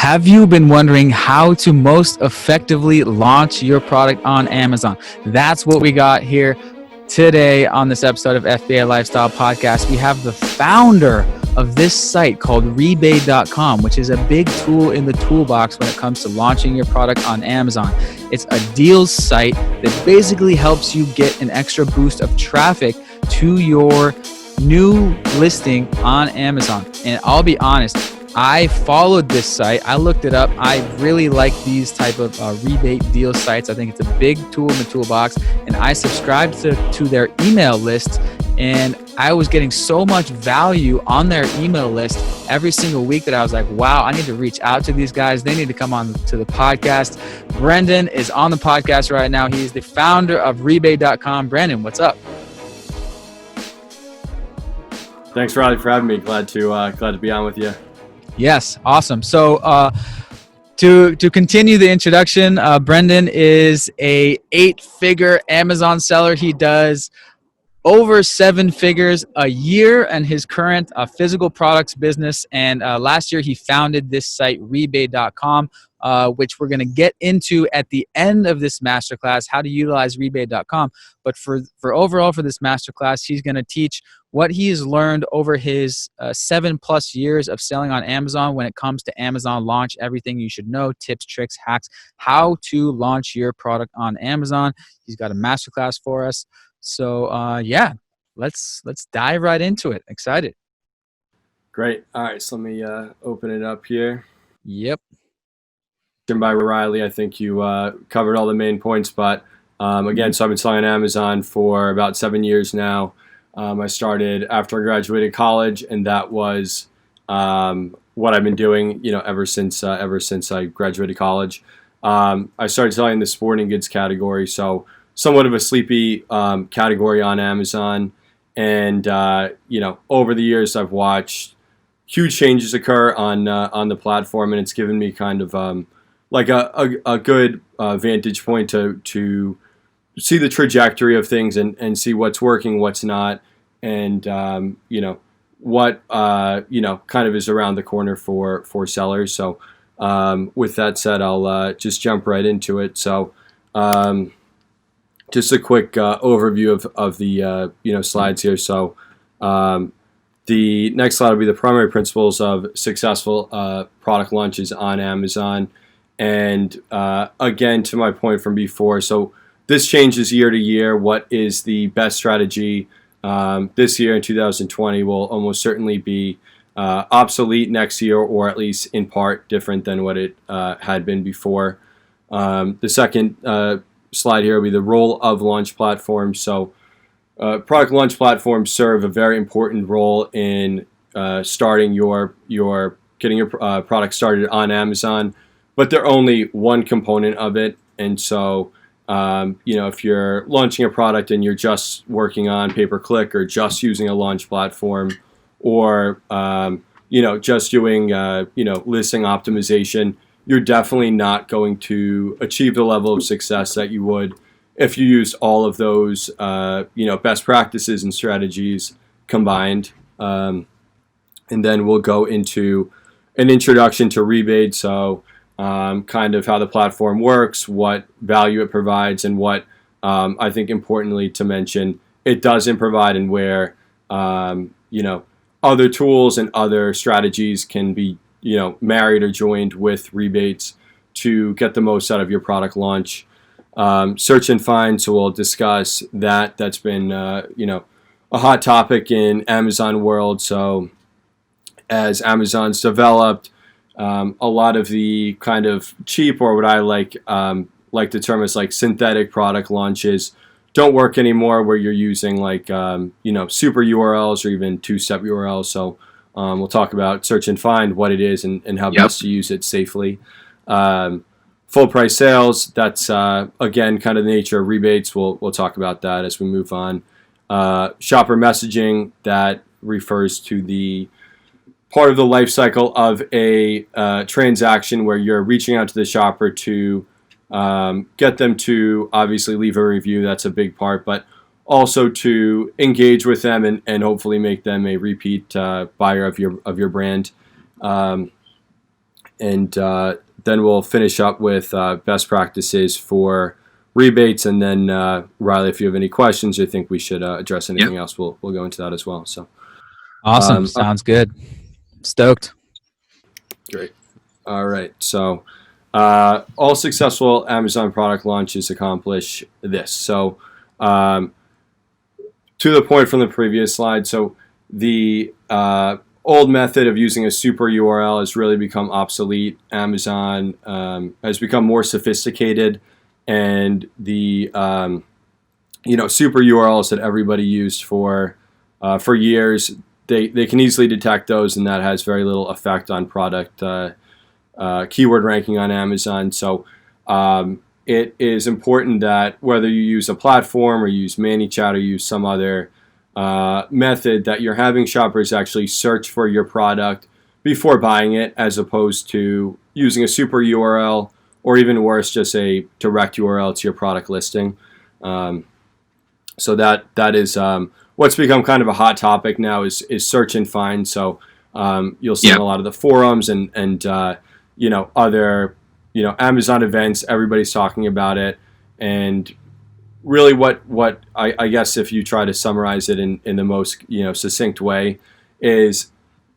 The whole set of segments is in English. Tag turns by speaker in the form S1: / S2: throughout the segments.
S1: Have you been wondering how to most effectively launch your product on Amazon? That's what we got here today on this episode of FBA Lifestyle Podcast. We have the founder of this site called Rebaid.com, which is a big tool in the toolbox when it comes to launching your product on Amazon. It's a deals site that basically helps you get an extra boost of traffic to your new listing on Amazon. And I'll be honest, I followed this site. I looked it up. I really like these type of rebate deal sites. I think it's a big tool in the toolbox. And I subscribed to their email list. And I was getting so much value on their email list every single week that I was like, wow, I need to reach out to these guys. They need to come on to the podcast. Brendan is on the podcast right now. He's the founder of Rebaid.com. Brandon, what's up?
S2: Thanks, Riley, for having me. Glad to be on with you.
S1: Yes, awesome. So to continue the introduction, Brendan is a 8-figure Amazon seller. He does over 7 figures a year in his current physical products business. And last year he founded this site, Rebaid.com, which we're going to get into at the end of this masterclass, how to utilize Rebaid.com. But for overall for this masterclass, he's going to teach what he has learned over his 7+ years of selling on Amazon when it comes to Amazon launch, everything you should know, tips, tricks, hacks, how to launch your product on Amazon. He's got a masterclass for us. So yeah, let's dive right into it. Excited.
S2: Great. All right, so let me open it up here.
S1: Yep.
S2: By Riley, I think you covered all the main points, but again, so I've been selling on Amazon for about 7 years now. I started after I graduated college, and that was what I've been doing, ever since I graduated college. I started selling in the sporting goods category, so somewhat of a sleepy category on Amazon. And over the years, I've watched huge changes occur on the platform, and it's given me kind of like a good vantage point to see the trajectory of things and see what's working, what's not, and what kind of is around the corner for sellers. So with that said, I'll just jump right into it. So just a quick overview of the slides here. So the next slide will be the primary principles of successful product launches on Amazon. And again, to my point from before, so this changes year to year. What is the best strategy this year in 2020 will almost certainly be obsolete next year, or at least in part different than what it had been before. The second slide here will be the role of launch platforms. So product launch platforms serve a very important role in starting getting your product started on Amazon, but they're only one component of it. And so if you're launching a product and you're just working on pay-per-click or just using a launch platform, or just doing listing optimization, you're definitely not going to achieve the level of success that you would if you used all of those best practices and strategies combined. And then we'll go into an introduction to Rebaid. So kind of how the platform works, what value it provides, and what I think importantly to mention it doesn't provide, and where other tools and other strategies can be married or joined with rebates to get the most out of your product launch. Search and find, so we'll discuss that. That's been a hot topic in Amazon world. So as Amazon's developed, a lot of the kind of cheap, or what I like to term as like synthetic product launches, don't work anymore, where you're using like super URLs or even 2-step URLs. So we'll talk about search and find, what it is, and how best to use it safely. Full price sales, that's again kind of the nature of rebates. We'll talk about that as we move on. Shopper messaging, that refers to the part of the life cycle of a transaction where you're reaching out to the shopper to get them to obviously leave a review. That's a big part, but also to engage with them and hopefully make them a repeat buyer of your brand. And and then we'll finish up with best practices for rebates, and then Riley, if you have any questions or think we should address anything else, we'll go into that as well. So
S1: awesome, sounds good. Stoked.
S2: Great. All right. So all successful Amazon product launches accomplish this. So to the point from the previous slide, so the old method of using a super URL has really become obsolete. Amazon has become more sophisticated, and the super URLs that everybody used for years, they can easily detect those, and that has very little effect on product keyword ranking on Amazon. So it is important that whether you use a platform or use ManyChat or use some other method, that you're having shoppers actually search for your product before buying it, as opposed to using a super URL, or even worse, just a direct URL to your product listing. So that is what's become kind of a hot topic now is search and find. So you'll see in a lot of the forums and other Amazon events, everybody's talking about it. And really what I guess if you try to summarize it in the most succinct way, is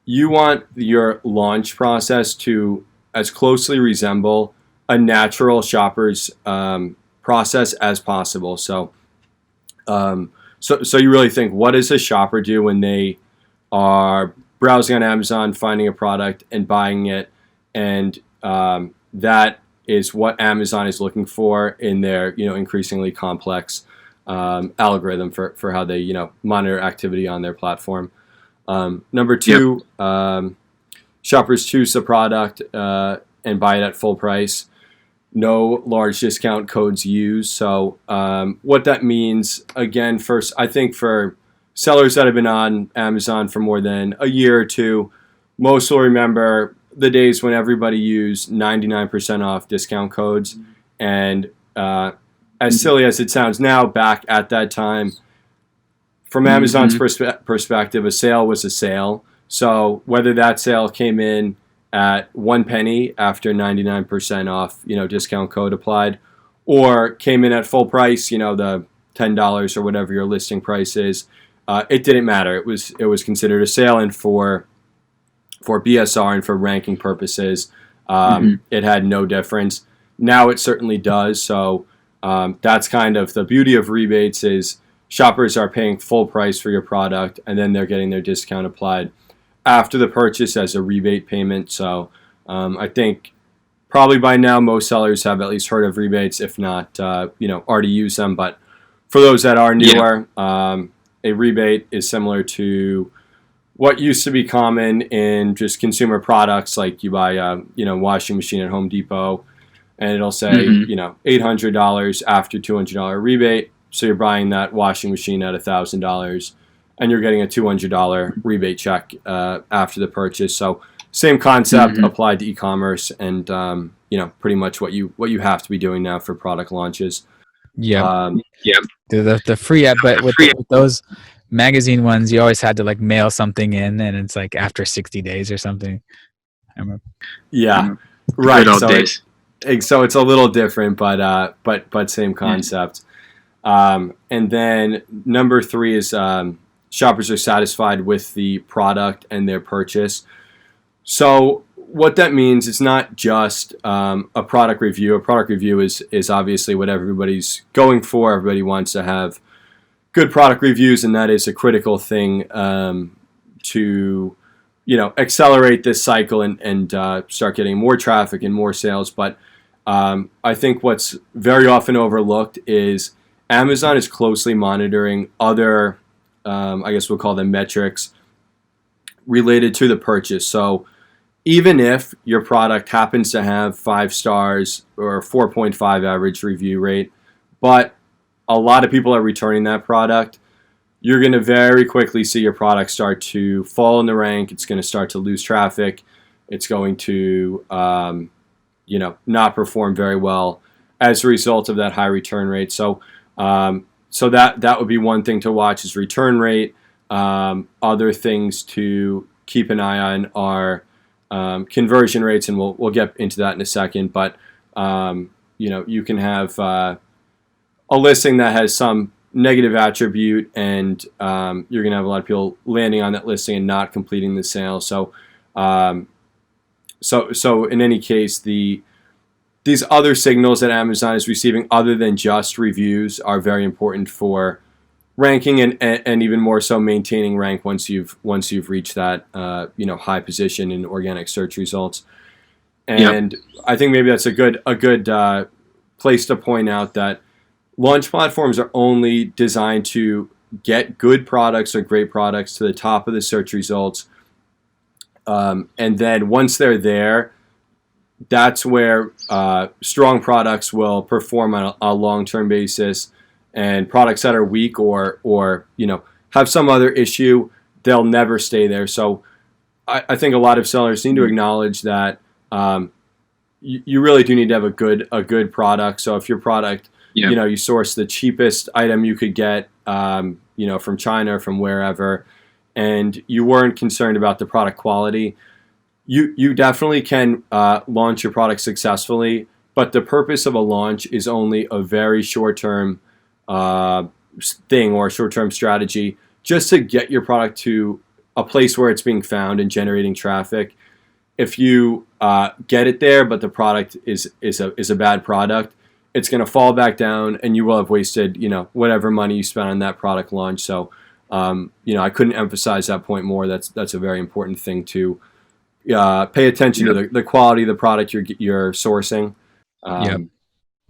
S2: you want your launch process to as closely resemble a natural shopper's process as possible. So you really think, what does a shopper do when they are browsing on Amazon, finding a product and buying it? And that is what Amazon is looking for in their increasingly complex algorithm for how they monitor activity on their platform. Number two, shoppers choose the product and buy it at full price. No large discount codes used. So what that means, again, first, I think for sellers that have been on Amazon for more than a year or two, most will remember the days when everybody used 99% off discount codes. And as silly as it sounds now, back at that time, from Amazon's perspective, a sale was a sale. So whether that sale came in at 1 penny after 99% off, discount code applied, or came in at full price, the $10 or whatever your listing price is, it didn't matter. It was considered a sale, and for BSR and for ranking purposes, it had no difference. Now it certainly does. So that's kind of the beauty of rebates, is shoppers are paying full price for your product, and then they're getting their discount applied after the purchase as a rebate payment. So I think probably by now most sellers have at least heard of rebates, if not already use them. But for those that are newer, a rebate is similar to what used to be common in just consumer products, like you buy a washing machine at Home Depot, and it'll say $800 after $200 rebate. So you're buying that washing machine at $1,000, and you're getting a $200 rebate check after the purchase. So same concept applied to e-commerce, and pretty much what you have to be doing now for product launches.
S1: The free app, but with those magazine ones, you always had to like mail something in, and it's like after 60 days or something. I remember.
S2: Right. So it's a little different, but same concept. And then number 3 is shoppers are satisfied with the product and their purchase. So what that means, it's not just a product review. A product review is obviously what everybody's going for. Everybody wants to have good product reviews, and that is a critical thing to accelerate this cycle and start getting more traffic and more sales. But I think what's very often overlooked is Amazon is closely monitoring other, I guess we'll call them metrics, related to the purchase. So even if your product happens to have 5 stars or 4.5 average review rate, but a lot of people are returning that product, you're going to very quickly see your product start to fall in the rank. It's going to start to lose traffic. It's going to, not perform very well as a result of that high return rate. So that would be one thing to watch, is return rate. Other things to keep an eye on are conversion rates, and we'll get into that in a second. But you can have a listing that has some negative attribute, and you're going to have a lot of people landing on that listing and not completing the sale. So in any case, these other signals that Amazon is receiving, other than just reviews, are very important for ranking and even more so maintaining rank once you've reached that high position in organic search results. And I think maybe that's a good place to point out that launch platforms are only designed to get good products or great products to the top of the search results, and then once they're there, that's where strong products will perform on a long-term basis, and products that are weak or have some other issue, they'll never stay there. So I think a lot of sellers need to acknowledge that you really do need to have a good product. So if your product, you source the cheapest item you could get, from China or from wherever, and you weren't concerned about the product quality, you definitely can launch your product successfully, but the purpose of a launch is only a very short-term thing or a short-term strategy, just to get your product to a place where it's being found and generating traffic. If you get it there, but the product is a bad product, it's going to fall back down, and you will have wasted whatever money you spent on that product launch. So I couldn't emphasize that point more. That's a very important thing to pay attention to the quality of the product you're sourcing.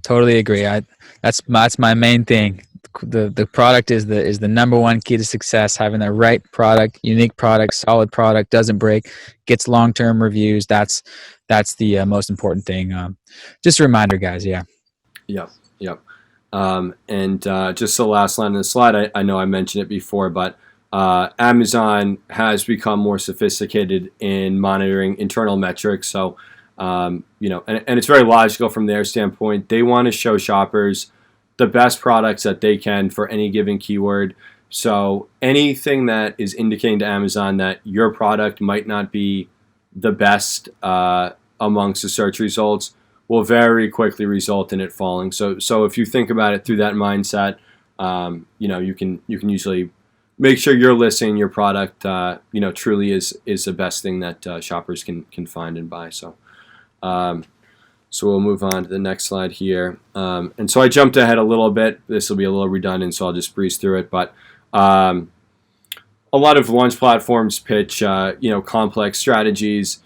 S1: Totally agree. That's my main thing. The product is the number one key to success. Having the right product, unique product, solid product, doesn't break, gets long-term reviews. That's the most important thing. Just a reminder, guys. Yeah.
S2: Yep. And just the last line on the slide, I know I mentioned it before, but Amazon has become more sophisticated in monitoring internal metrics. So, and it's very logical from their standpoint. They want to show shoppers the best products that they can for any given keyword. So anything that is indicating to Amazon that your product might not be the best amongst the search results will very quickly result in it falling. So if you think about it through that mindset, you can usually make sure you're listing your product, truly is the best thing that shoppers can find and buy. So we'll move on to the next slide here. And so I jumped ahead a little bit. This will be a little redundant, so I'll just breeze through it. But a lot of launch platforms pitch, complex strategies.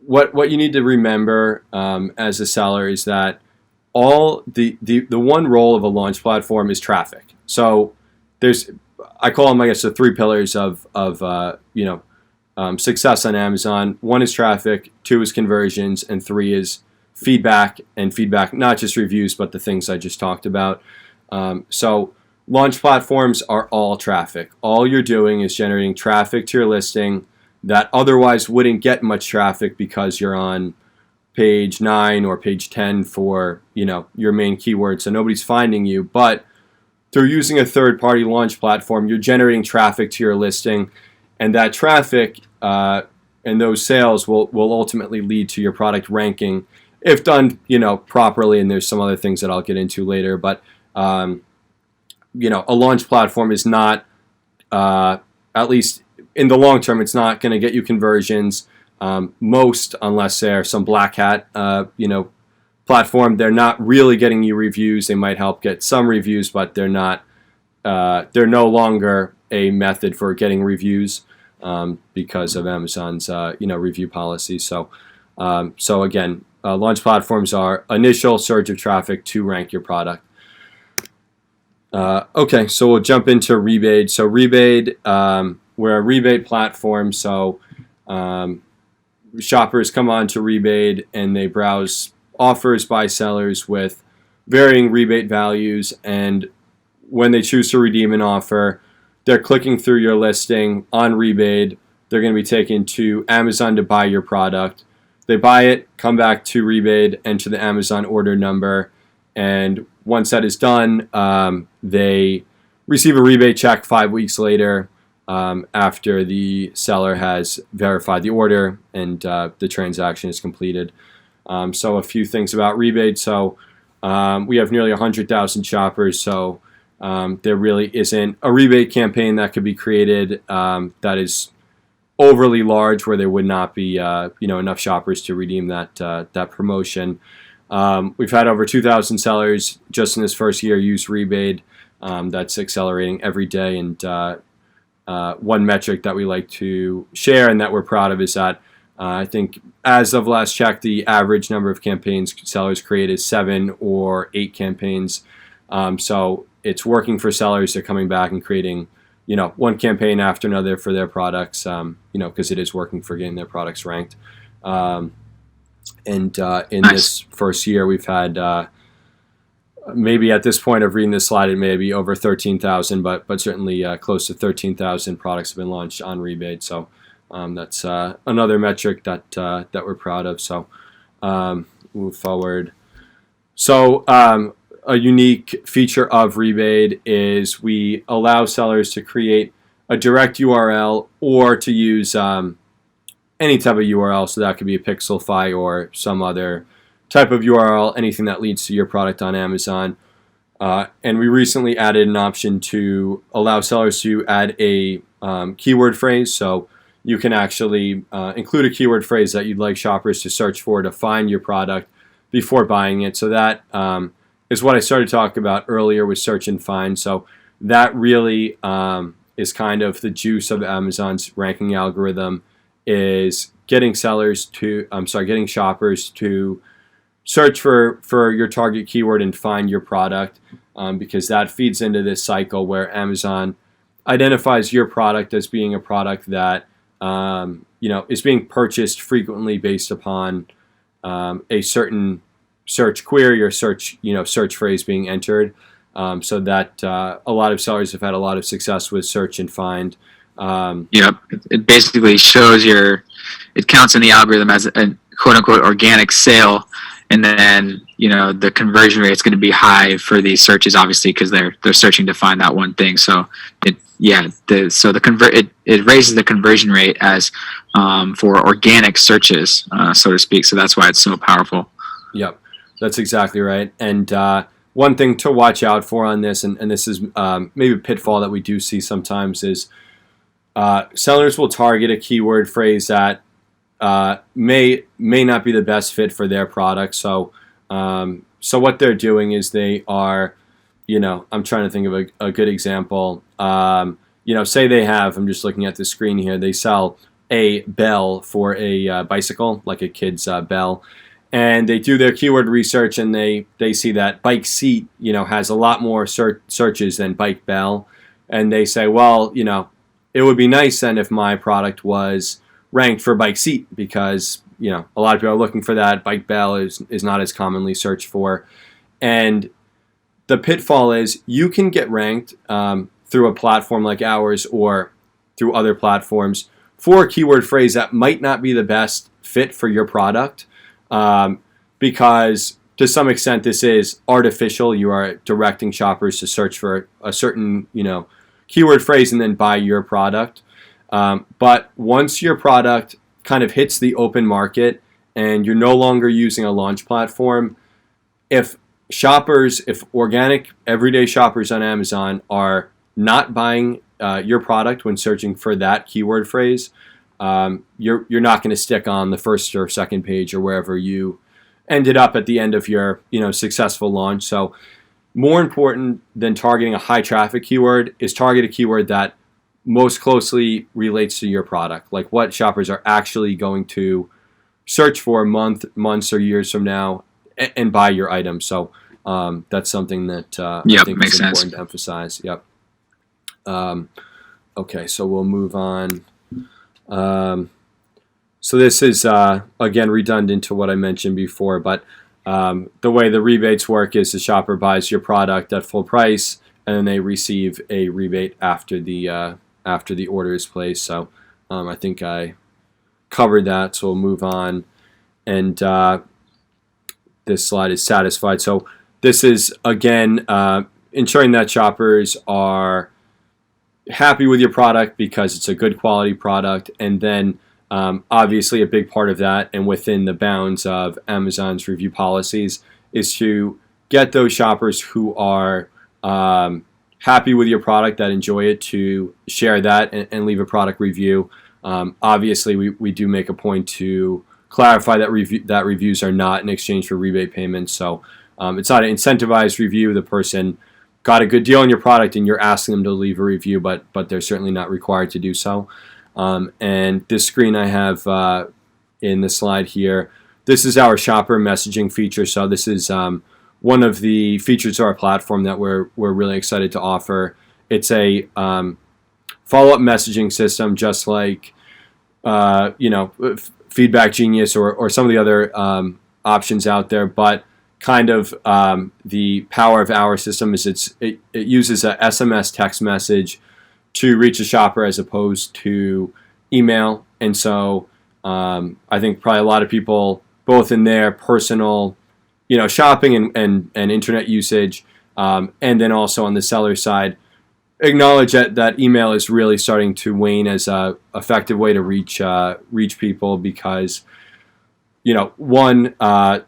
S2: What you need to remember as a seller is that all the one role of a launch platform is traffic. So I call them, I guess, the three pillars of success on Amazon. One is traffic, two is conversions, and three is feedback, not just reviews, but the things I just talked about. So launch platforms are all traffic. All you're doing is generating traffic to your listing that otherwise wouldn't get much traffic because you're on page 9 or page 10 for your main keyword, so nobody's finding you. But through using a third-party launch platform, you're generating traffic to your listing, and that traffic and those sales will ultimately lead to your product ranking if done properly. And there's some other things that I'll get into later, but a launch platform is not, at least in the long term, it's not going to get you conversions. Unless they're some black hat platform, they're not really getting you reviews. They might help get some reviews, but they're not. They're no longer a method for getting reviews because of Amazon's review policy. So again, launch platforms are initial surge of traffic to rank your product. Okay, so we'll jump into Rebaid. So Rebaid, we're a rebate platform. So shoppers come on to Rebaid and they browse offers by sellers with varying rebate values, and when they choose to redeem an offer, they're clicking through your listing on Rebaid. They're going to be taken to Amazon to buy your product. They buy it, come back to Rebaid, enter the Amazon order number, and once that is done, they receive a rebate check 5 weeks later. after the seller has verified the order and the transaction is completed. So a few things about Rebaid. So we have nearly 100,000 shoppers, so there really isn't a rebate campaign that could be created that is overly large where there would not be enough shoppers to redeem that promotion. We've had over 2,000 sellers just in this first year use Rebaid. That's accelerating every day, and one metric that we like to share and that we're proud of is that I think as of last check, the average number of campaigns sellers create is 7 or 8 campaigns. So it's working for sellers. They're coming back and creating, one campaign after another for their products, because it is working for getting their products ranked. And in this first year, we've had maybe at this point of reading this slide, it may be over 13,000, but certainly close to 13,000 products have been launched on Rebaid. So that's another metric that we're proud of. So move forward. So a unique feature of Rebaid is we allow sellers to create a direct URL or to use any type of URL. So that could be a Pixelfy or some other type of URL, anything that leads to your product on Amazon. And we recently added an option to allow sellers to add a keyword phrase. So you can actually include a keyword phrase that you'd like shoppers to search for to find your product before buying it. So that is what I started talking about earlier with search and find. So that really is kind of the juice of Amazon's ranking algorithm, is getting shoppers to search for your target keyword and find your product, because that feeds into this cycle where Amazon identifies your product as being a product that is being purchased frequently based upon a certain search query or search phrase being entered. So that a lot of sellers have had a lot of success with search and find.
S3: Yep, it basically shows it counts in the algorithm as a quote unquote organic sale, and then the conversion rate is going to be high for these searches, obviously, because they're searching to find that one thing. So it raises the conversion rate as for organic searches, so to speak. So that's why it's so powerful.
S2: Yep, that's exactly right. And one thing to watch out for on this, and this is maybe a pitfall that we do see sometimes, is sellers will target a keyword phrase that may not be the best fit for their product. So what they're doing is they are, I'm trying to think of a good example. Say they have, I'm just looking at the screen here, they sell a bell for a bicycle, like a kid's bell. And they do their keyword research and they see that bike seat, has a lot more searches than bike bell. And they say, well, it would be nice then if my product was ranked for bike seat, because a lot of people are looking for that. Bike bell is not as commonly searched for. And the pitfall is you can get ranked through a platform like ours or through other platforms for a keyword phrase that might not be the best fit for your product, because to some extent this is artificial. You are directing shoppers to search for a certain keyword phrase and then buy your product. But once your product kind of hits the open market and you're no longer using a launch platform, if organic everyday shoppers on Amazon are not buying your product when searching for that keyword phrase, you're not going to stick on the first or second page or wherever you ended up at the end of your successful launch. So more important than targeting a high traffic keyword is target a keyword that most closely relates to your product, like what shoppers are actually going to search for months or years from now and buy your item. So that's something that I think is important to emphasize. Yep. Okay, so we'll move on. So this is, again, redundant to what I mentioned before, but the way the rebates work is the shopper buys your product at full price, and then they receive a rebate after the order is placed. So I think I covered that, so we'll move on. And this slide is satisfied. So this is, again, ensuring that shoppers are happy with your product because it's a good quality product, and then obviously a big part of that, and within the bounds of Amazon's review policies, is to get those shoppers who are happy with your product, that enjoy it, to share that and leave a product review. Obviously, we do make a point to clarify that reviews are not in exchange for rebate payments. So it's not an incentivized review. The person got a good deal on your product and you're asking them to leave a review, but they're certainly not required to do so. And this screen I have in the slide here, this is our shopper messaging feature. So this is one of the features of our platform that we're really excited to offer. It's a follow-up messaging system, just like Feedback Genius or some of the other options out there, but kind of the power of our system is it uses a SMS text message to reach a shopper as opposed to email. And so I think probably a lot of people, both in their personal shopping and internet usage, and then also on the seller side, acknowledge that email is really starting to wane as a effective way to reach people, because the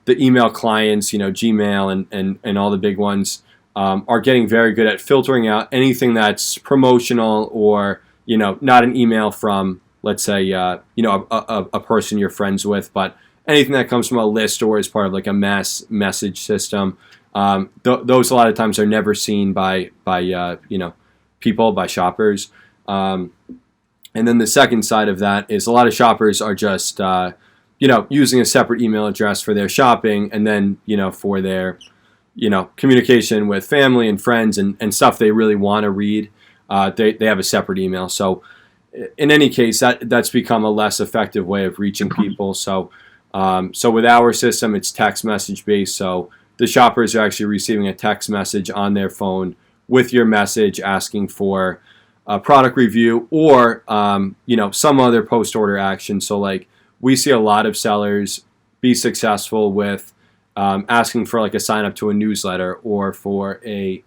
S2: email clients, Gmail and all the big ones, are getting very good at filtering out anything that's promotional or not an email from, let's say a person you're friends with, but anything that comes from a list or as part of like a mass message system. Those a lot of times are never seen by people, by shoppers. And then the second side of that is a lot of shoppers are just using a separate email address for their shopping, and then for their communication with family and friends and stuff they really want to read, they have a separate email. So in any case, that's become a less effective way of reaching people. So with our system, it's text message based. So the shoppers are actually receiving a text message on their phone with your message asking for a product review or some other post order action. So like, we see a lot of sellers be successful with asking for like a sign up to a newsletter or for a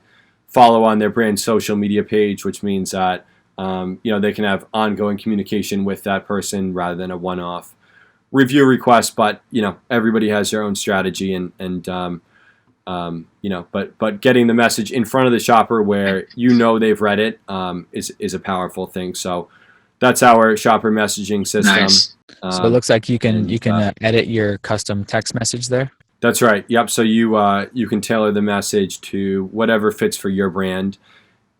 S2: follow on their brand social media page, which means that they can have ongoing communication with that person rather than a one-off review request. But everybody has their own strategy, but getting the message in front of the shopper where they've read it is a powerful thing. So that's our shopper messaging system.
S3: Nice.
S1: So it looks like you can edit your custom text message there.
S2: That's right. Yep. So you can tailor the message to whatever fits for your brand,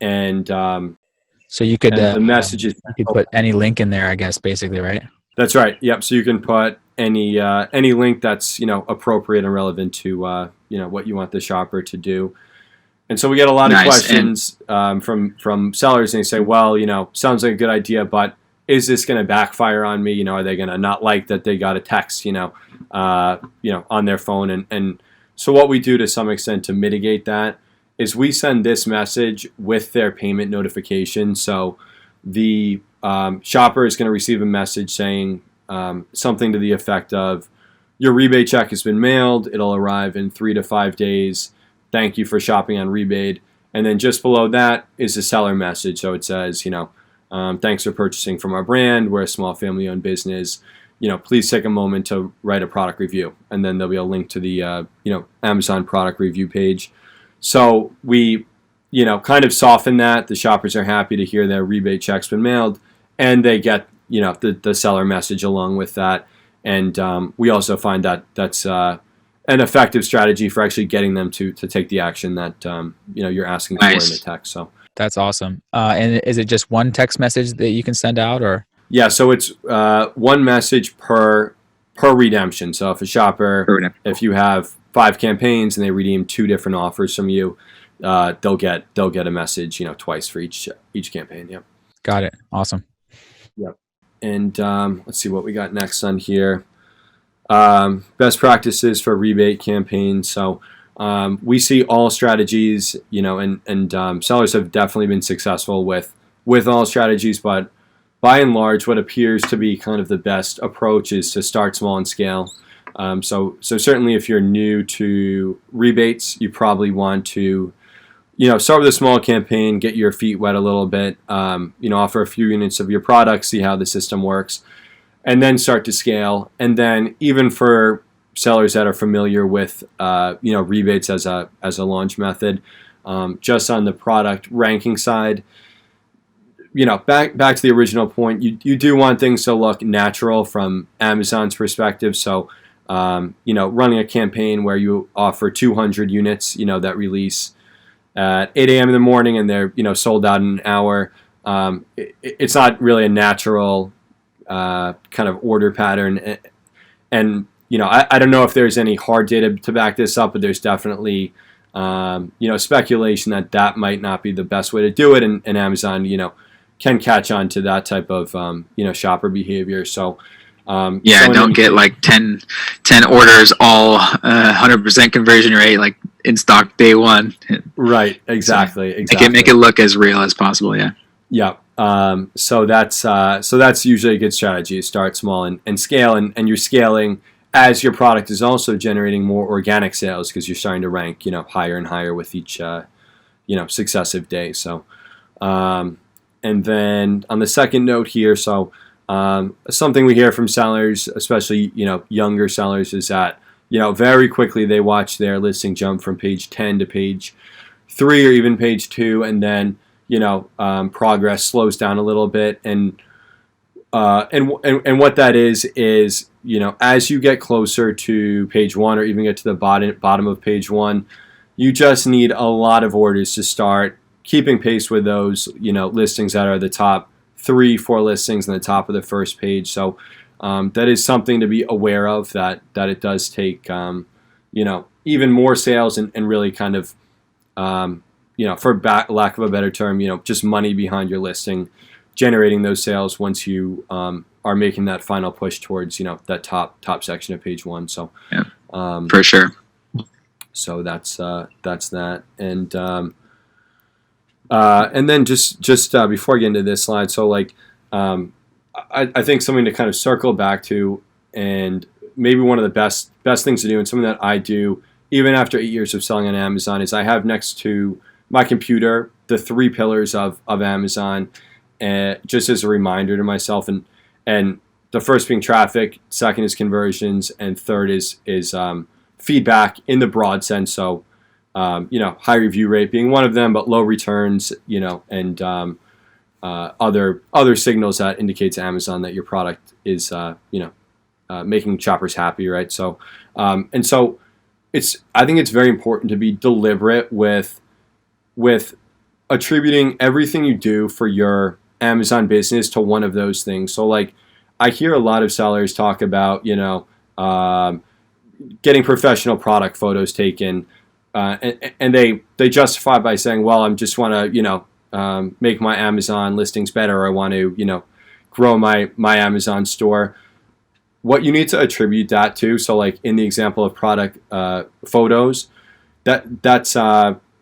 S2: and
S1: so you could
S2: the messages.
S1: You could put any link in there, I guess, basically, right?
S2: That's right. Yep. So you can put any link that's appropriate and relevant to what you want the shopper to do. And so we get a lot of questions from sellers, and they say, well, sounds like a good idea, but is this going to backfire on me? Are they going to not like that they got a text, on their phone? And so what we do to some extent to mitigate that is we send this message with their payment notification. So the shopper is going to receive a message saying something to the effect of, your rebate check has been mailed. It'll arrive in 3 to 5 days. Thank you for shopping on Rebaid. And then just below that is a seller message. So it says, thanks for purchasing from our brand. We're a small family-owned business. Please take a moment to write a product review. And then there'll be a link to the, Amazon product review page. So we, kind of soften that. The shoppers are happy to hear their rebate check's been mailed, and they get, the seller message along with that. And we also find that that's an effective strategy for actually getting them to take the action that you're asking for in the text. So
S1: that's awesome. And is it just one text message that you can send out, or?
S2: Yeah, so it's one message per redemption. So if a shopper, if you have 5 campaigns and they redeem 2 different offers from you, they'll get a message, twice for each campaign. Yep.
S1: Got it. Awesome.
S2: Yep. And let's see what we got next on here. Best practices for rebate campaigns. So we see all strategies, and sellers have definitely been successful with all strategies, but by and large, what appears to be kind of the best approach is to start small and scale. So certainly if you're new to rebates, you probably want to start with a small campaign, get your feet wet a little bit, offer a few units of your product, see how the system works, and then start to scale. And then even for sellers that are familiar with, rebates as a launch method, just on the product ranking side, back to the original point, you do want things to look natural from Amazon's perspective. So, running a campaign where you offer 200 units, that release at 8 a.m. in the morning and they're, sold out in an hour. It's not really a natural kind of order pattern. And I don't know if there's any hard data to back this up, but there's definitely, speculation that might not be the best way to do it. And Amazon, can catch on to that type of, shopper behavior. So,
S3: don't get like 10 orders, all 100% conversion rate, like in stock day one.
S2: Right. Exactly.
S3: Make it look as real as possible. Yeah.
S2: Yeah. So that's usually a good strategy. Start small and scale, and you're scaling as your product is also generating more organic sales because you're starting to rank, higher and higher with each, successive day. So, and then on the second note here, so something we hear from sellers, especially, younger sellers, is that, very quickly they watch their listing jump from page 10 to page 3 or even page 2, and then, progress slows down a little bit. And what that is, as you get closer to page 1 or even get to the bottom of page 1, you just need a lot of orders to start keeping pace with those, listings that are the top 3-4 listings in the top of the first page. So that is something to be aware of, that it does take, even more sales and really kind of, for lack of a better term, just money behind your listing, generating those sales once you are making that final push towards, that top section of page 1. So,
S3: yeah, for sure.
S2: So that's that. And then just before I get into this slide, so like, I think something to kind of circle back to, and maybe one of the best things to do, and something that I do even after 8 years of selling on Amazon, is I have next to my computer the 3 pillars of Amazon, just as a reminder to myself. And the first being traffic, second is conversions, and third is feedback in the broad sense. So, high review rate being one of them, but low returns, and other signals that indicate to Amazon that your product is, making shoppers happy, right? So, and so I think it's very important to be deliberate with attributing everything you do for your Amazon business to one of those things. So, like, I hear a lot of sellers talk about, getting professional product photos taken. And they justify by saying, well, I just want to, make my Amazon listings better, or I want to, grow my Amazon store. What you need to attribute that to, so like in the example of product photos, that's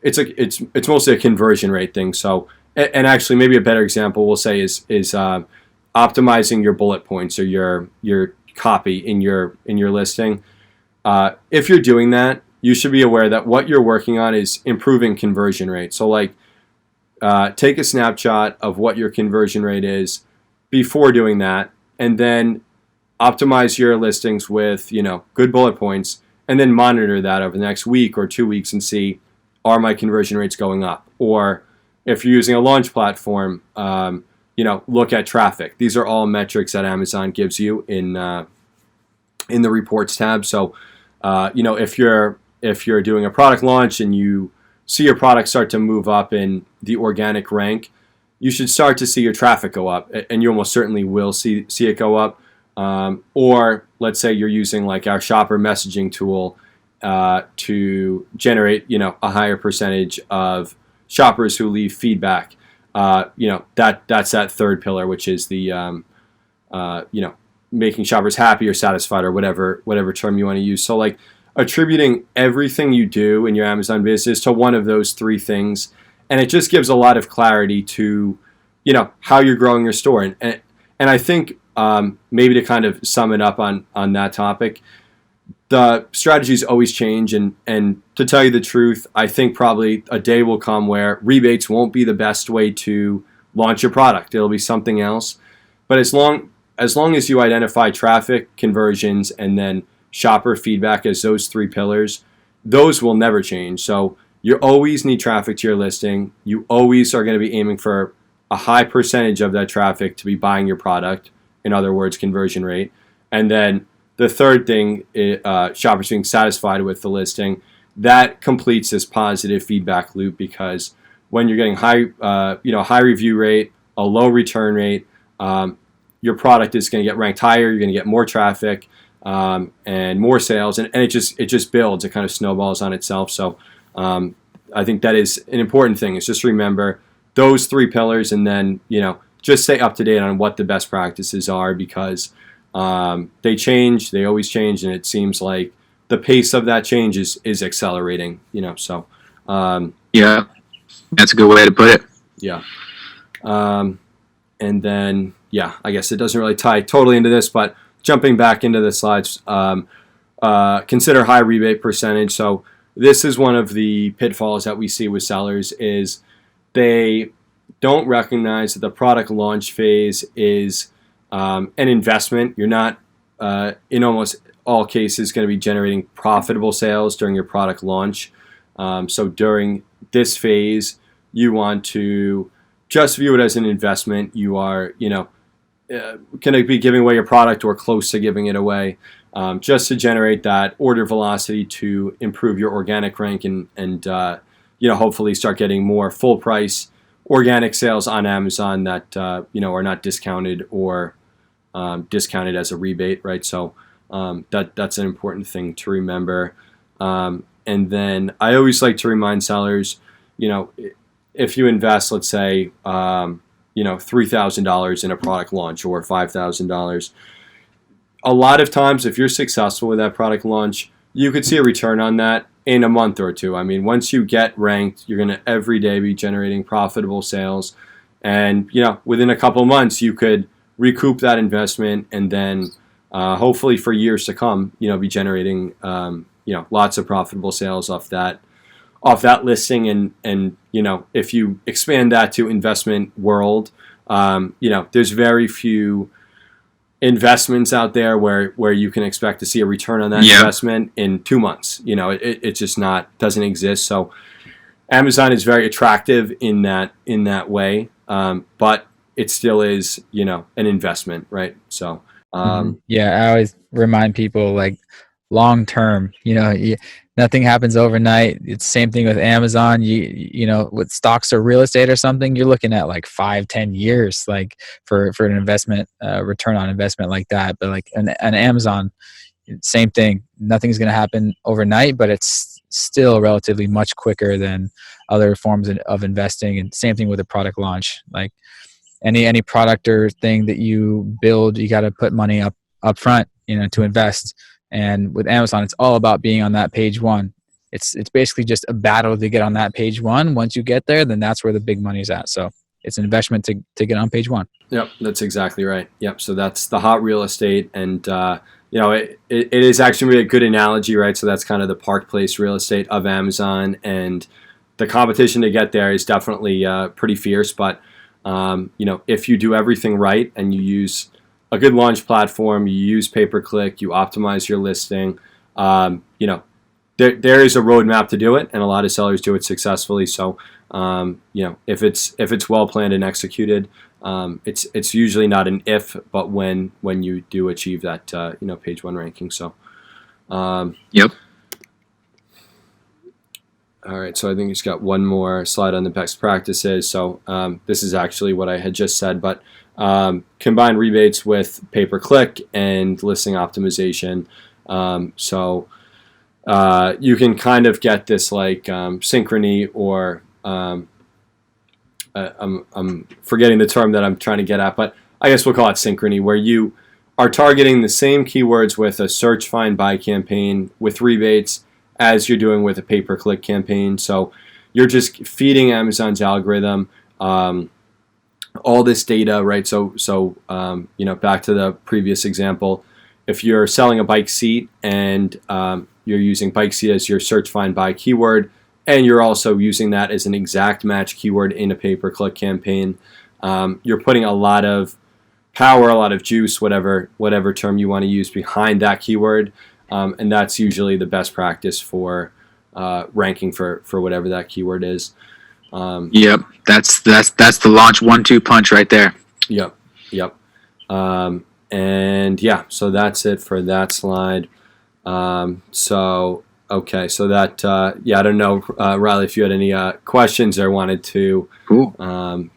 S2: it's mostly a conversion rate thing. So, and actually maybe a better example we'll say is optimizing your bullet points or your copy in your listing. If you're doing that, you should be aware that what you're working on is improving conversion rate. So, like, take a snapshot of what your conversion rate is before doing that, and then optimize your listings with, good bullet points, and then monitor that over the next week or 2 weeks and see, are my conversion rates going up? Or if you're using a launch platform, look at traffic. These are all metrics that Amazon gives you in the reports tab. So, if you're doing a product launch and you see your product start to move up in the organic rank, you should start to see your traffic go up, and you almost certainly will see it go up. Or let's say you're using like our shopper messaging tool to generate, a higher percentage of shoppers who leave feedback. That's that third pillar, which is the making shoppers happy or satisfied, or whatever term you want to use. So, like, attributing everything you do in your Amazon business to one of those 3 things, and it just gives a lot of clarity to, how you're growing your store. And I think maybe to kind of sum it up on that topic, the strategies always change, and to to tell you the truth, I think probably a day will come where rebates won't be the best way to launch your product. It'll be something else. But as long as you identify traffic, conversions, and then shopper feedback as those three pillars, those will never change. So you always need traffic to your listing. You always are going to be aiming for a high percentage of that traffic to be buying your product. In other words, conversion rate. And then the third thing, shoppers being satisfied with the listing. That completes this positive feedback loop, because when you're getting high review rate, a low return rate, your product is going to get ranked higher. You're going to get more traffic and more sales, and it just builds. It kind of snowballs on itself. So I think that is an important thing. Is just remember those three pillars, and then just stay up to date on what the best practices are, because they change. They always change, and it seems like the pace of that change is accelerating. So
S3: yeah, that's a good way to put it.
S2: Yeah. And then, I guess it doesn't really tie totally into this, but jumping back into the slides, consider high rebate percentage. So this is one of the pitfalls that we see with sellers, is they don't recognize that the product launch phase is an investment. You're not, in almost all cases, going to be generating profitable sales during your product launch. So during this phase, you want to just view it as an investment. You are, going to be giving away your product or close to giving it away, just to generate that order velocity to improve your organic rank and hopefully start getting more full price organic sales on Amazon that are not discounted or discounted as a rebate, right? So that's an important thing to remember. And then I always like to remind sellers, if you invest, let's say, $3,000 in a product launch or $5,000, a lot of times if you're successful with that product launch, you could see a return on that in a month or two. I mean, once you get ranked, you're going to every day be generating profitable sales. And, within a couple months, you could recoup that investment, and then hopefully for years to come, be generating, lots of profitable sales off that listing. And if you expand that to investment world, there's very few investments out there where you can expect to see a return on that investment in 2 months. It just doesn't exist. So Amazon is very attractive in that way, but it still is, an investment, right? So
S1: I always remind people, like, long term, nothing happens overnight. It's the same thing with Amazon. With stocks or real estate or something, you're looking at like 5-10 years, like for an investment, return on investment like that. But like an Amazon, same thing. Nothing's going to happen overnight, but it's still relatively much quicker than other forms of investing. And same thing with a product launch. Like any product or thing that you build, you got to put money up front, to invest. And with Amazon, it's all about being on that page one. It's basically just a battle to get on that page one. Once you get there, then that's where the big money's at. So it's an investment to get on page one.
S2: Yep, that's exactly right. Yep, so that's the hot real estate. And, it is actually a good analogy, right? So that's kind of the Park Place real estate of Amazon. And the competition to get there is definitely pretty fierce. But, if you do everything right and you use a good launch platform, you use pay-per-click, you optimize your listing, there is a roadmap to do it, and a lot of sellers do it successfully. So, if it's well planned and executed, it's usually not an if, but when you do achieve that page one ranking. So,
S3: yep.
S2: All right, so I think it's got one more slide on the best practices. So this is actually what I had just said, but combine rebates with pay-per-click and listing optimization. So you can kind of get this like synchrony, or I'm forgetting the term that I'm trying to get at, but I guess we'll call it synchrony, where you are targeting the same keywords with a search, find, buy campaign with rebates as you're doing with a pay-per-click campaign. So you're just feeding Amazon's algorithm all this data, right? So back to the previous example, if you're selling a bike seat and you're using bike seat as your search find buy keyword, and you're also using that as an exact match keyword in a pay-per-click campaign. You're putting a lot of power, a lot of juice, whatever term you want to use behind that keyword, and that's usually the best practice for ranking for whatever that keyword is.
S3: Yep, that's the launch 1-2 punch right there.
S2: Yep. And yeah, so that's it for that slide. Okay, so that I don't know, Riley, if you had any questions or wanted to,
S3: Cool.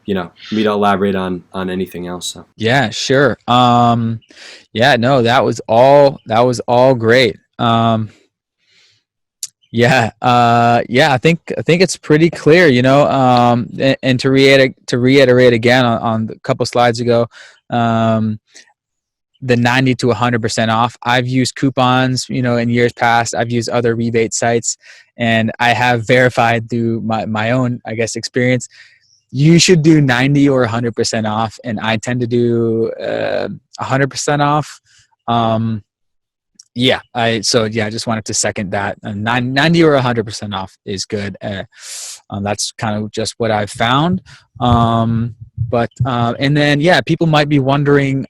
S2: Me to elaborate on anything else. So.
S1: Yeah, sure. No, that was all great. I think it's pretty clear, and to reiterate again on a couple slides ago, the 90 to 100% off. I've used coupons, in years past. I've used other rebate sites, and I have verified through my own, I guess, experience. You should do 90 or 100% off, and I tend to do 100% off. I just wanted to second that. 90 or 100% off is good. That's kind of just what I've found. And then people might be wondering,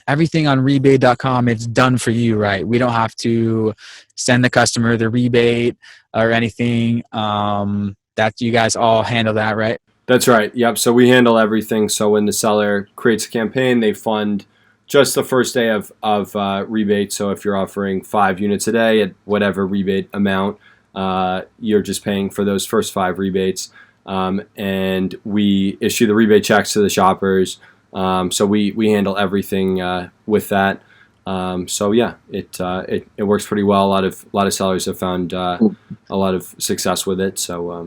S1: everything on rebate.com, it's done for you, right? We don't have to send the customer the rebate or anything. That you guys all handle that, right?
S2: That's right. Yep. So we handle everything. So when the seller creates a campaign, they fund just the first day of rebate. So if you're offering 5 units a day at whatever rebate amount, you're just paying for those first 5 rebates. And we issue the rebate checks to the shoppers. So we handle everything with that. It works pretty well. A lot of sellers have found a lot of success with it. So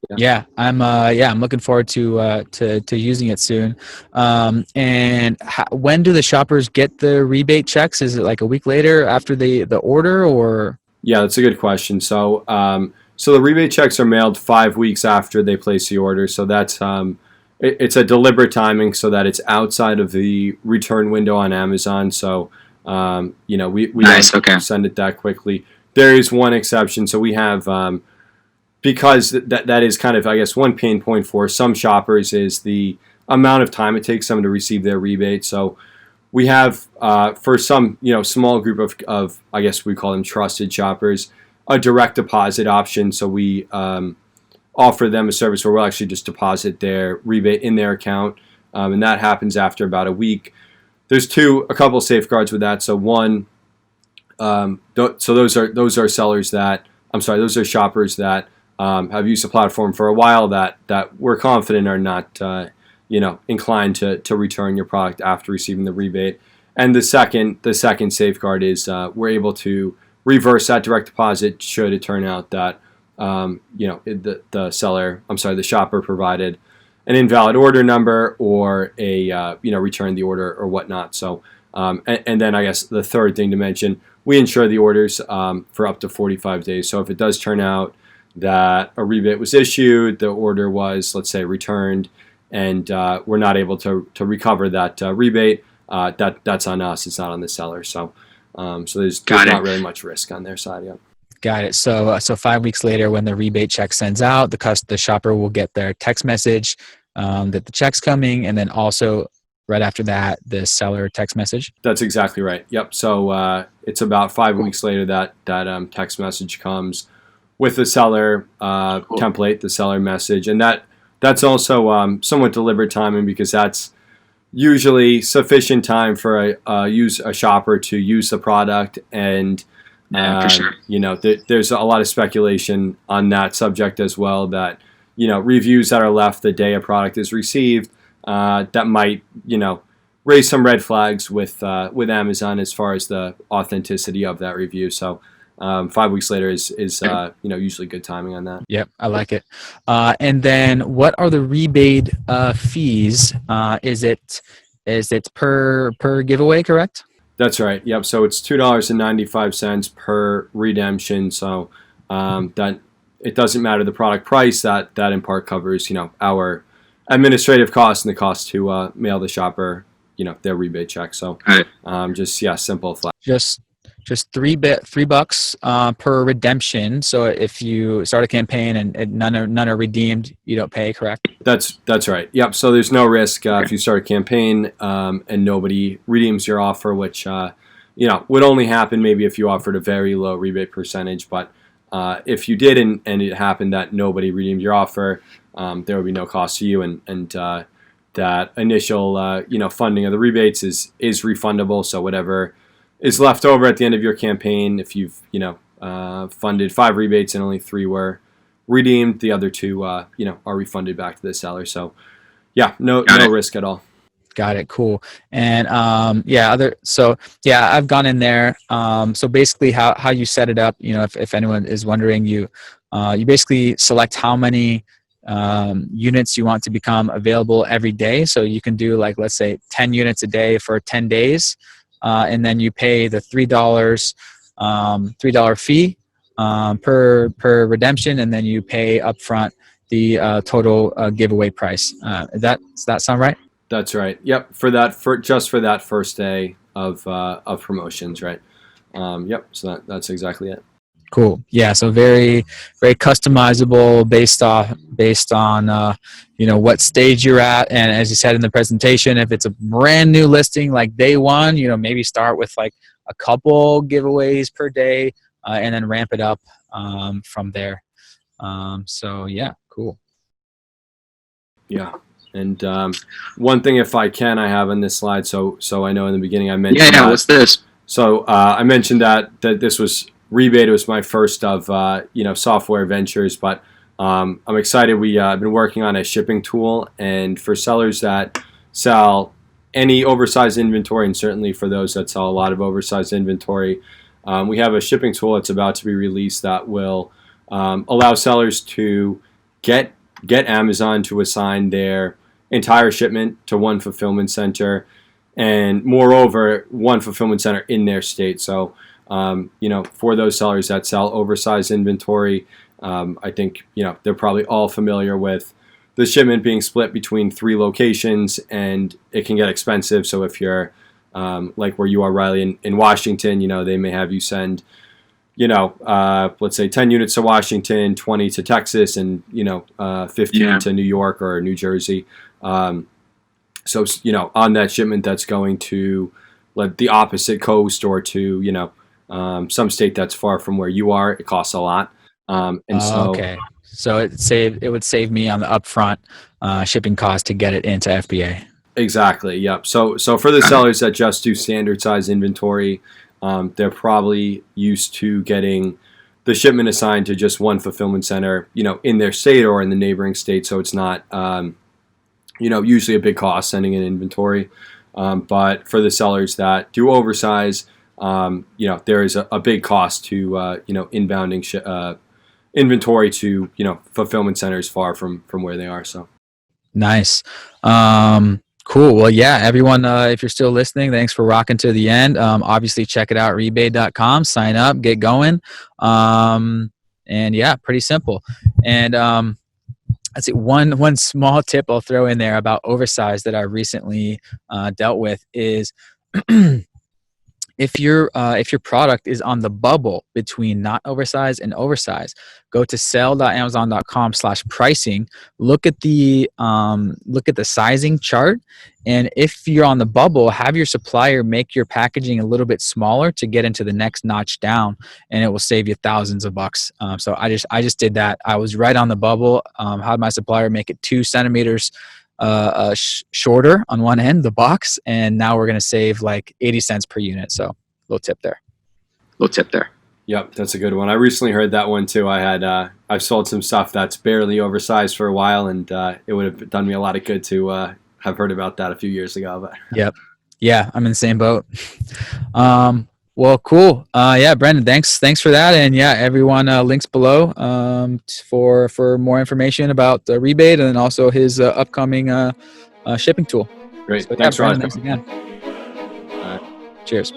S1: I'm looking forward to using it soon. When do the shoppers get the rebate checks? Is it like a week later after the order, or?
S2: Yeah, that's a good question. So the rebate checks are mailed 5 weeks after they place the order. So that's it's a deliberate timing so that it's outside of the return window on Amazon. So, we don't send it that quickly. There is one exception. So we have, because that is kind of, I guess, one pain point for some shoppers is the amount of time it takes them to receive their rebate. So we have, for some, small group of, I guess we call them trusted shoppers, a direct deposit option. So we, offer them a service where we'll actually just deposit their rebate in their account, and that happens after about a week. There's a couple of safeguards with that. So one, those are shoppers that have used the platform for a while that we're confident are not inclined to return your product after receiving the rebate. And the second safeguard is we're able to reverse that direct deposit should it turn out that the shopper provided an invalid order number or returned the order or whatnot. So, and then I guess the third thing to mention, we insure the orders for up to 45 days. So if it does turn out that a rebate was issued, the order was, let's say, returned, and we're not able to recover that rebate, that's on us. It's not on the seller. So there's not really much risk on their side. Yeah.
S1: Got it. So 5 weeks later, when the rebate check sends out, the shopper will get their text message that the check's coming, and then also right after that, the seller text message.
S2: That's exactly right. Yep. So it's about 5 weeks later that text message comes with the seller template, the seller message, and that's also somewhat deliberate timing because that's usually sufficient time for a shopper to use the product and.
S3: For sure.
S2: There's a lot of speculation on that subject as well that, reviews that are left the day a product is received, that might, raise some red flags with Amazon as far as the authenticity of that review. So 5 weeks later is usually good timing on that.
S1: Yep, I like it. And then what are the rebate fees? Is it per giveaway, correct?
S2: That's right. Yep. So it's $2.95 per redemption. So that it doesn't matter the product price. That in part covers our administrative costs and the cost to mail the shopper their rebate check. So simple, flat.
S1: just $3 per redemption. So if you start a campaign and none are redeemed, you don't pay, correct?
S2: That's right. Yep. So there's no risk if you start a campaign and nobody redeems your offer, which would only happen maybe if you offered a very low rebate percentage. But if you did and it happened that nobody redeemed your offer, there would be no cost to you, and that initial funding of the rebates is refundable. So whatever is left over at the end of your campaign, if you've funded 5 rebates and only 3 were redeemed, the other 2 are refunded back to the seller. So yeah, no risk at all.
S1: Got it. Cool. And I've gone in there. So basically how you set it up, if anyone is wondering, you basically select how many units you want to become available every day. So you can do, like, let's say 10 units a day for 10 days. And then you pay the $3 fee per redemption, and then you pay upfront the total giveaway price. Does that sound right?
S2: That's right. Yep. For that first day of promotions, right? Yep. So that's exactly it.
S1: Cool. Yeah. So very, very customizable based on what stage you're at, and as you said in the presentation, if it's a brand new listing like day one, maybe start with like a couple giveaways per day, and then ramp it up from there. So yeah, cool.
S2: Yeah. And one thing, if I can, I have on this slide. So I know in the beginning I mentioned.
S3: Yeah. What's this?
S2: So I mentioned that this was Rebaid. It was my first of software ventures, but I'm excited. I've been working on a shipping tool, and for sellers that sell any oversized inventory, and certainly for those that sell a lot of oversized inventory, we have a shipping tool that's about to be released that will allow sellers to get Amazon to assign their entire shipment to one fulfillment center, and moreover, one fulfillment center in their state. So, for those sellers that sell oversized inventory, I think, they're probably all familiar with the shipment being split between 3 locations, and it can get expensive. So if you're like where you are, Riley, in Washington, they may have you send, let's say 10 units to Washington, 20 to Texas, and, 15 to New York or New Jersey. So, on that shipment that's going to the opposite coast or to, some state that's far from where you are, it costs a lot.
S1: Okay. So it would save me on the upfront shipping cost to get it into FBA.
S2: Exactly. Yep. So for the sellers that just do standard size inventory, they're probably used to getting the shipment assigned to just one fulfillment center, in their state or in the neighboring state. So it's not, usually a big cost sending in inventory. But for the sellers that do oversize, there is a big cost to, inbounding inventory to, fulfillment centers far from where they are. So
S1: nice. Cool. Well, yeah, everyone, if you're still listening, thanks for rocking to the end. Obviously check it out, rebaid.com, sign up, get going. And yeah, pretty simple. And, I'd say one small tip I'll throw in there about oversized that I recently dealt with is if your product is on the bubble between not oversized and oversized, go to sell.amazon.com/pricing. Look at the sizing chart, and if you're on the bubble, have your supplier make your packaging a little bit smaller to get into the next notch down, and it will save you thousands of bucks. So I just did that. I was right on the bubble. Had my supplier make it 2 centimeters shorter on one end, the box, and now we're going to save like 80 cents per unit. So little tip there.
S2: Yep, that's a good one. I recently heard that one too. I've sold some stuff that's barely oversized for a while, and it would have done me a lot of good to have heard about that a few years ago. But
S1: yep, yeah, I'm in the same boat. Well, cool. Yeah, Brendan, thanks for that. And yeah, everyone, links below for more information about the Rebaid, and then also his upcoming shipping tool.
S2: Great.
S1: So,
S2: thanks, Ron.
S1: Thanks again. Cheers.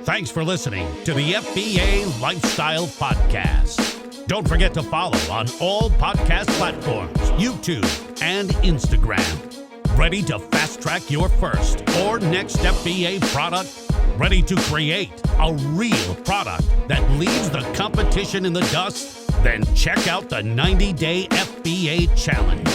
S4: Thanks for listening to the FBA Lifestyle Podcast. Don't forget to follow on all podcast platforms, YouTube and Instagram. Ready to fast track your first or next FBA product? Ready to create a real product that leaves the competition in the dust? Then check out the 90-Day FBA Challenge,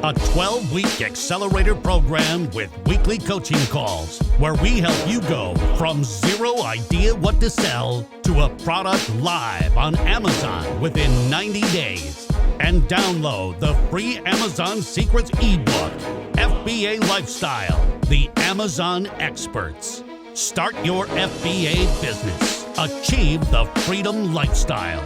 S4: a 12-week accelerator program with weekly coaching calls where we help you go from zero idea what to sell to a product live on Amazon within 90 days. And download the free Amazon Secrets ebook, FBA Lifestyle, the Amazon Experts. Start your FBA business. Achieve the freedom lifestyle.